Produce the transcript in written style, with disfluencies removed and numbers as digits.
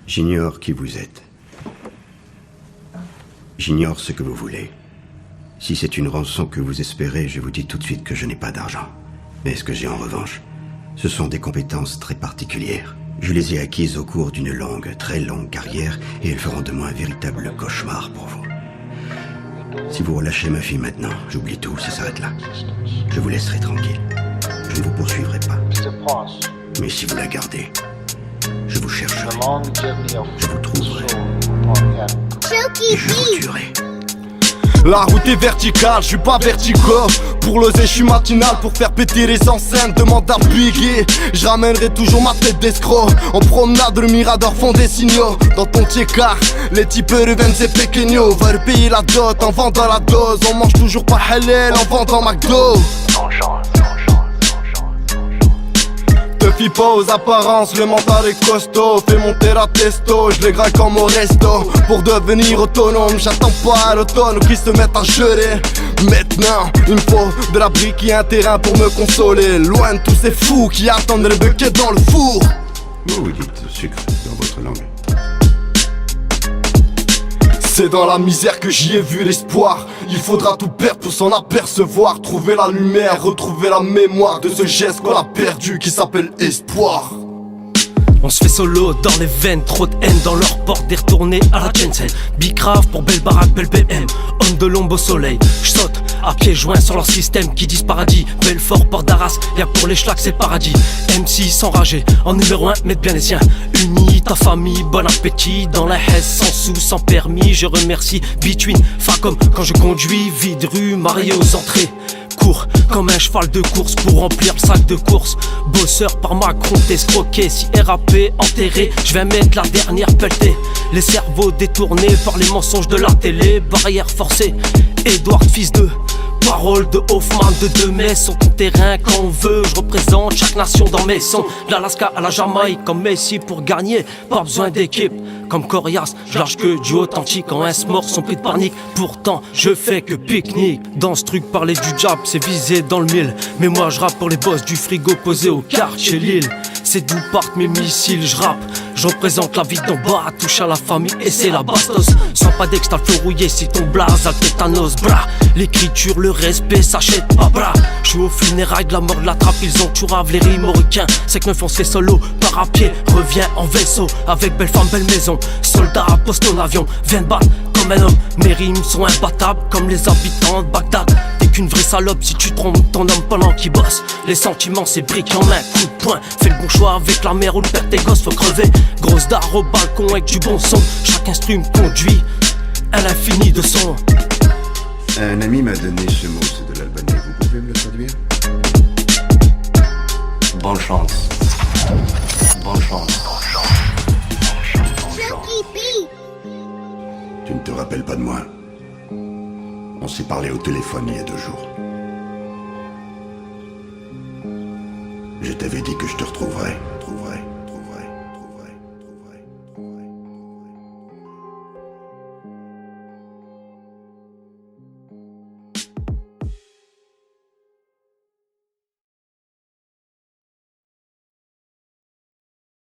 J'ignore qui vous êtes. J'ignore ce que vous voulez. Si c'est une rançon que vous espérez, je vous dis tout de suite que je n'ai pas d'argent. Mais ce que j'ai en revanche, ce sont des compétences très particulières. Je les ai acquises au cours d'une longue, très longue carrière, et elles feront de moi un véritable cauchemar pour vous. Si vous relâchez ma fille maintenant, j'oublie tout, ça s'arrête là. Je vous laisserai tranquille. Je ne vous poursuivrai pas. Mais si vous la gardez, je vous chercherai. Je vous trouverai. Et je vous tuerai. La route est verticale, je suis pas vertigo. Pour l'oser, je suis matinal. Pour faire péter les enceintes, demande à Biggie. Je ramènerai toujours ma tête d'escroc. En promenade, le mirador font des signaux. Dans ton car les types reviennent c'est pequeño. Va payer la dot en vendant la dose. On mange toujours pas halal en vendant McDo. Te fie pas aux apparences, le mental est costaud. Fais monter la testo, je les graille comme au resto. Pour devenir autonome, j'attends pas à l'automne qu'ils se mettent à geler. Maintenant, il me faut de la brique et un terrain pour me consoler. Loin de tous ces fous qui attendent le bucket dans le four. Vous dites sucre dans votre langue. C'est dans la misère que j'y ai vu l'espoir. Il faudra tout perdre pour s'en apercevoir. Trouver la lumière, retrouver la mémoire de ce geste qu'on a perdu qui s'appelle espoir. On se fait solo dans les veines, trop de haine dans leur porte, des retournés à la Jensen. Bicrave pour belle baraque, belle BM, homme de l'ombre au soleil. J'saute à pieds joints sur leur système qui disent paradis. Belfort, Port d'Arras, y'a pour les schlacs c'est paradis. MC s'enrager, en numéro 1, mettre bien les siens. Unis ta famille, bon appétit. Dans la haisse, sans sous, sans permis. Je remercie Between, Facom quand je conduis. Vide rue, marié aux entrées. Cours comme un cheval de course pour remplir le sac de course. Bosseur par Macron, escroqué. Si RAP enterré, je vais mettre la dernière pelletée. Les cerveaux détournés par les mensonges de la télé. Barrière forcée, Edouard fils de parole de Hoffman de Demey. Sur ton terrain quand on veut, je représente chaque nation dans mes sons. De l'Alaska à la Jamaïque comme Messi pour gagner. Pas besoin d'équipe comme Corias, je lâche que du authentique quand un mort sont pris de panique. Pourtant je fais que pique-nique. Dans ce truc parler du jab c'est visé dans le mille. Mais moi je rappe pour les boss du frigo posé au quartier Lille. C'est d'où partent mes missiles, je rappe. Je représente la vie d'en bas, touche à la famille et c'est la bastos. Sans pas d'ex t'as le feu rouillé si ton blaze a le tétanos, bra. L'écriture, le respect s'achète pas, bra. Je suis au funérailles de la mort de la trappe, ils ont toujours les rimes mauricains. C'est que 9 on se fait solo, par à pied, reviens en vaisseau. Avec belle femme, belle maison, soldat poste en avion, viens te battre comme un homme. Mes rimes sont imbattables comme les habitants de Bagdad. T'es qu'une vraie salope si tu trompes ton homme pendant qu'il bosse. Les sentiments c'est briques en main, coup de poing. Fais le bon choix avec la mère ou le père tes gosses, faut crever. Grosse dard au balcon avec du bon son. Chaque instrument conduit à l'infini de son. Un ami m'a donné ce mot, c'est de l'albanais. Vous pouvez me le traduire? Bonne chance. Bonne chance. Tu ne te rappelles pas de moi? On s'est parlé au téléphone il y a 2 jours. Je t'avais dit que je te retrouverais.